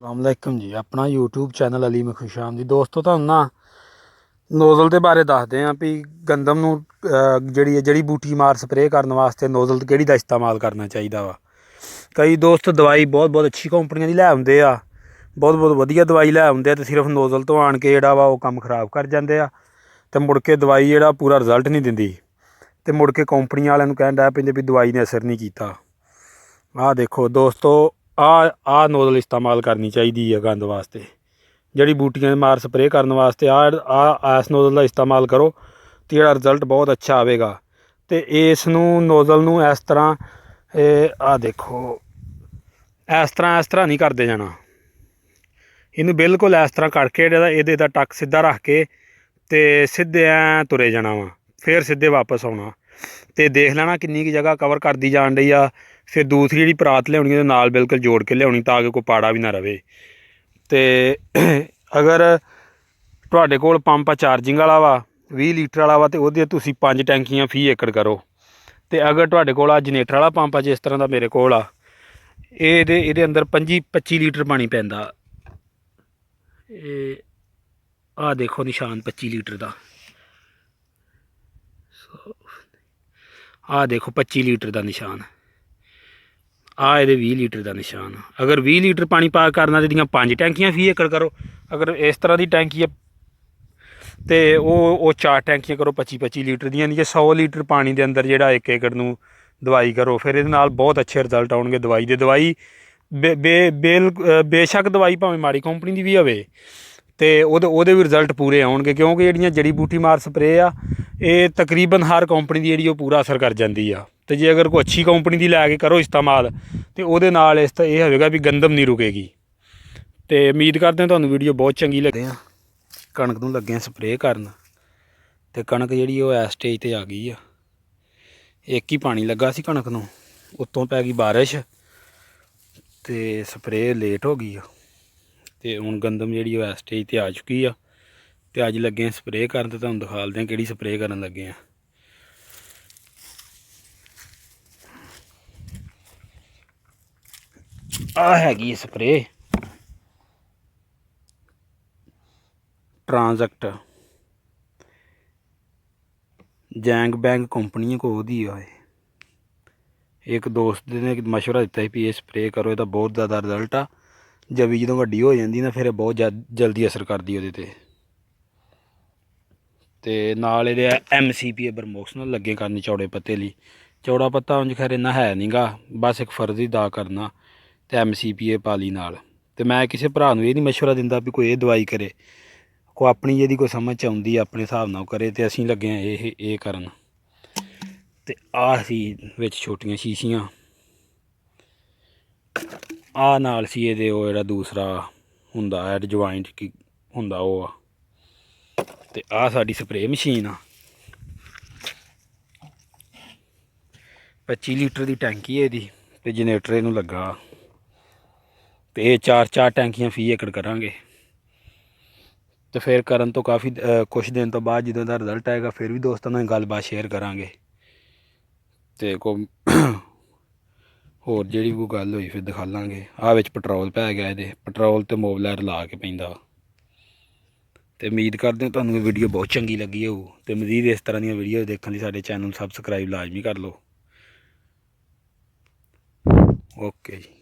अस्सलामुअलैकुम जी। अपना YouTube channel Ali में खुशामदी। दोस्तों ਤੁਹਾਨੂੰ ਨਾ ਨੋਜ਼ਲ ਦੇ ਬਾਰੇ ਦੱਸਦੇ ਹਾਂ ਵੀ ਗੰਦਮ ਨੂੰ ਜਿਹੜੀ ਜੜੀ ਬੂਟੀ ਮਾਰ ਸਪਰੇਅ ਕਰਨ ਵਾਸਤੇ ਨੋਜ਼ਲ ਕਿਹੜੀ ਦਾ ਇਸਤੇਮਾਲ ਕਰਨਾ ਚਾਹੀਦਾ ਵਾ। ਕਈ ਦੋਸਤ ਦਵਾਈ ਬਹੁਤ ਅੱਛੀ ਕੰਪਨੀਆਂ ਦੀ ਲੈ ਆਉਂਦੇ ਆ, ਬਹੁਤ ਵਧੀਆ ਦਵਾਈ ਲੈ ਆਉਂਦੇ ਆ ਤੇ ਸਿਰਫ ਨੋਜ਼ਲ ਤੋਂ ਆਣ ਕੇ ਜਿਹੜਾ ਵਾ ਉਹ ਕੰਮ ਖਰਾਬ ਕਰ ਜਾਂਦੇ ਆ ਤੇ ਮੁੜ ਕੇ ਦਵਾਈ ਜਿਹੜਾ ਪੂਰਾ ਰਿਜ਼ਲਟ ਨਹੀਂ ਦਿੰਦੀ ਤੇ ਮੁੜ ਕੇ ਕੰਪਨੀ ਵਾਲਿਆਂ ਨੂੰ ਕਹਿਣ ਲੱਗ ਪੈਂਦੇ ਵੀ ਦਵਾਈ ਨੇ ਅਸਰ ਨਹੀਂ ਕੀਤਾ। ਆਹ ਦੇਖੋ ਦੋਸਤੋ, आ नोजल इस्तेमाल करनी चाहिए है गंद वास्ते। जड़ी बूटियां मार स्प्रे करने वास्ते इस नोजल का इस्तेमाल करो तो जो रिजल्ट बहुत अच्छा आएगा। तो इस नोजल नू इस तरह आ देखो इस तरह नहीं करते जाना, इनू बिल्कुल इस तरह करके ये टक सीधा रख के तो सीधे तुरे जाना वा, फिर सीधे वापस आना तो देख लेना किन्नी की जगह कवर करती जान रही आ। फिर दूसरी जी परात लियानी नाल बिल्कुल जोड़ के लियानी ताकि कोई पाड़ा भी ना रहे। तो अगर तुहाडे कोल पंप चार्जिंग वाला वा 20 लीटर वाला वा तो वो 5 टैंकियां फी एकड़ करो। तो अगर तुहाडे कोल जनरेटर वाला पंप आ जिस तरह का मेरे कोल आ, ये अंदर 25 लीटर पानी पैंदा। आ देखो निशान 25 लीटर का, आ देखो 25 लीटर का निशान, आ ये 20 लीटर का निशान। अगर 20 लीटर पानी पा करना तो 5 टैंकियां फी एकड़ करो। अगर इस तरह की टैंकी है तो वो 4 टैंकियां करो 25-25 लीटर दी। 100 लीटर पानी के अंदर जो 1 एकड़ नू दवाई करो, फिर ये बहुत अच्छे रिजल्ट आउणगे दवाई दे। दवाई बेशक दवाई भावें माड़ी कंपनी की भी होवे तो भी रिजल्ट पूरे आउणगे, क्योंकि जिहड़ियां जड़ी बूटी मार स्प्रे आ ये तकरीबन हर कंपनी की जी पूरा असर कर जाती आ। तो जे अगर कोई अच्छी कंपनी की लैके करो इस्तेमाल तो वो ये होगा भी गंदम नहीं रुकेगी। तो उम्मीद करते हैं तुहानूं वीडियो बहुत चंगी लगे। कणक नूं लगे स्प्रे करन तो कणक जी इस स्टेज पर आ गई आ। एक ही पानी लगा सी कणक नूं, उत्तों पै गई बारिश तो स्प्रे लेट हो गई। तो हुण गंदम जी इस स्टेज पर आ चुकी आ। तो अज लगे स्प्रे करन तो तुहानूं दिखालदे किहड़ी स्प्रे करन लगे आ। आ हैगी स्प्रे ट्रांजैक्ट जैंग बैंग कंपनी को दी है। एक दोस्त ने मशवरा दिता भी ये स्प्रे करो, ये बहुत ज़्यादा रिजल्ट आ। जब जो वड्डी हो जाती ना फिर बहुत जल्दी असर करती वो। तो नाल MCP बरमोक्सिनल लगे करनी चौड़े पत्ते ली। चौड़ा पत्ता उंज खैर इन्ना है नहीं गा, बस एक फर्जी दा करना तो MCP पाली नाल। तो मैं किसी भरा ये नहीं मशवरा दिंदा भी कोई ये दवाई करे, कोई अपनी जी कोई समझ आउंदी अपने हिसाब नाल करे। तो असीं लगे ये करन। तो आ सी विच छोटियां शीशियां, आ नाल सी ये वो जिहड़ा दूसरा हुंदा एडजवाइंट की हुंदा वो आ। ते आ साडी स्प्रे मशीन आ, 25 लीटर की टैंकी है दी ते जनरेटर इनू लगा। तो ये 4 टैंकियां फी एकड़ करांगे। तो फिर करन तो काफ़ी कुछ दिन तो बाद जो रिजल्ट आएगा फिर भी दोस्तों नाल गलबात शेयर करांगे। तो कोई होर जिहड़ी कोई गल होई फिर दिखा लांगे। आ विच पेट्रोल पै गया, ये पेट्रोल तो मोबलैर ला के पैंदा। तो उम्मीद करते हैं तुहानूं वीडियो बहुत चंगी लगी हो। तो मजीद इस तरह दी वीडियो देखने लिए साडे चैनल सबसक्राइब लाजमी कर लो। ओके जी।